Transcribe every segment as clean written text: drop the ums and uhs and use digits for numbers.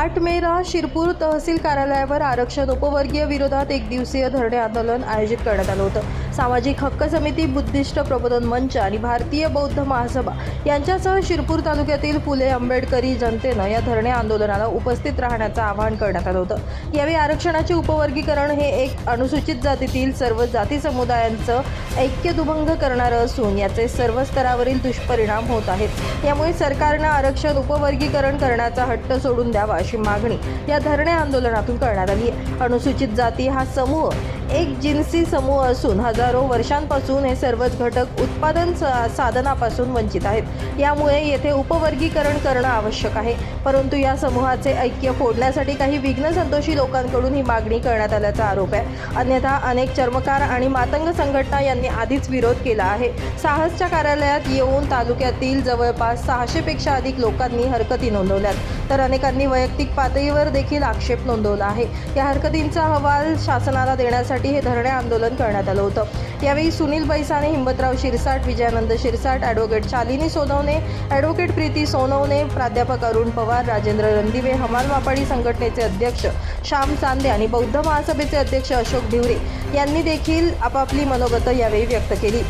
8 मेला शिरपूर तहसील कार्यालयावर आरक्षण उपवर्गीय विरोधात एक दिवसीय धरणे आंदोलन आयोजित करण्यात आलं होतं। सामाजिक हक्क समिती, बुद्धिस्ट प्रबोधन मंच आणि भारतीय बौद्ध महासभा यांच्यासह शिरपूर तालुक्यातील फुले आंबेडकरी जनतेनं या धरणे आंदोलनाला उपस्थित राहण्याचं आवाहन करण्यात आलं होतं। यावेळी आरक्षणाचे उपवर्गीकरण हे एक अनुसूचित जातीतील सर्व जाती समुदायांचं ऐक्य दुभंग करणारं असून याचे सर्व स्तरावरील दुष्परिणाम होत आहेत। यामुळे सरकारनं आरक्षण उपवर्गीकरण करण्याचा हट्ट सोडून द्यावा अशी मागणी या धरणे आंदोलनातून करण्यात आली आहे। अनुसूचित जाती हा समूह एक जिन्सी समूह असून हजारो वर्षांपासून हे सर्वच घटक उत्पादन साधनापासून वंचित आहेत। यामुळे येथे उपवर्गीकरण करणं आवश्यक आहे, परंतु या समूहाचे ऐक्य फोडण्यासाठी काही विघ्न संतोषी लोकांकडून ही मागणी करण्यात आल्याचा आरोप आहे। अन्यथा अनेक चर्मकार आणि मातंग संघटना यांनी आधीच विरोध केला आहे। साहसच्या कार्यालयात येऊन तालुक्यातील जवळपास 600 पेक्षा अधिक लोकांनी हरकती नोंदवल्यात, तर अनेकांनी वैयक्तिक पातळीवर देखील आक्षेप नोंदवला आहे। या हरकतींचा अहवाल शासनाला देण्यासाठी हे धरणे आंदोलन करण्यात आलं होतं। यावेळी सुनील बैसाणे, हिम्मतराव शिरसाट, विजयानंद शिरसाट, ॲडव्होकेट शालिनी सोनवणे, ॲडव्होकेट प्रीती सोनवणे, प्राध्यापक अरुण पवार, राजेंद्र रणदिवे, हमाल मापाडी संघटनेचे अध्यक्ष श्याम चांदे आणि बौद्ध महासभेचे अध्यक्ष अशोक ढिवरे यांनी देखील आपापली मनोगत यावेळी व्यक्त केली।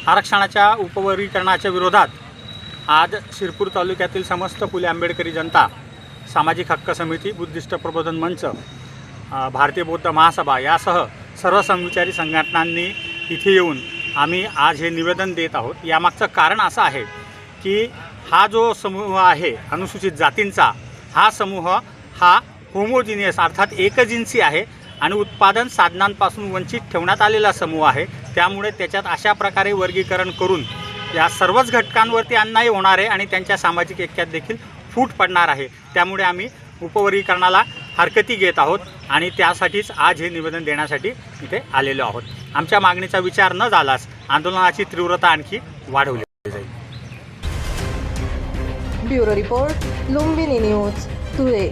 आरक्षणाच्या उपवर्गीकरणाच्या विरोधात आज शिरपूर तालुक्यातील समस्त फुले आंबेडकरी जनता, सामाजिक हक्क समिती, बुद्धिस्ट प्रबोधन मंच, भारतीय बौद्ध महासभा यासह सर्व समविचारी संघटनांनी इथे येऊन आम्ही आज हे निवेदन देत आहोत। यामागचं कारण असं आहे की हा जो समूह आहे अनुसूचित जातींचा, हा समूह हा होमोजिनियस अर्थात एकजिन्सी आहे आणि उत्पादन साधनांपासून वंचित ठेवण्यात आलेला समूह आहे। त्यामुळे त्याच्यात अशा प्रकारे वर्गीकरण करून या सर्वच घटकांवरती अन्याय होणार आहे आणि त्यांच्या सामाजिक ऐक्यात देखील फूट पडणार आहे। त्यामुळे आम्ही उपवर्गीकरणाला हरकती घेत आहोत आणि त्यासाठीच आज हे निवेदन देण्यासाठी इथे आलेलो आहोत। आमच्या मागणीचा विचार न झाल्यास आंदोलनाची तीव्रता आणखी वाढवली जाईल। Bureau report, Lumbini news, Dhule.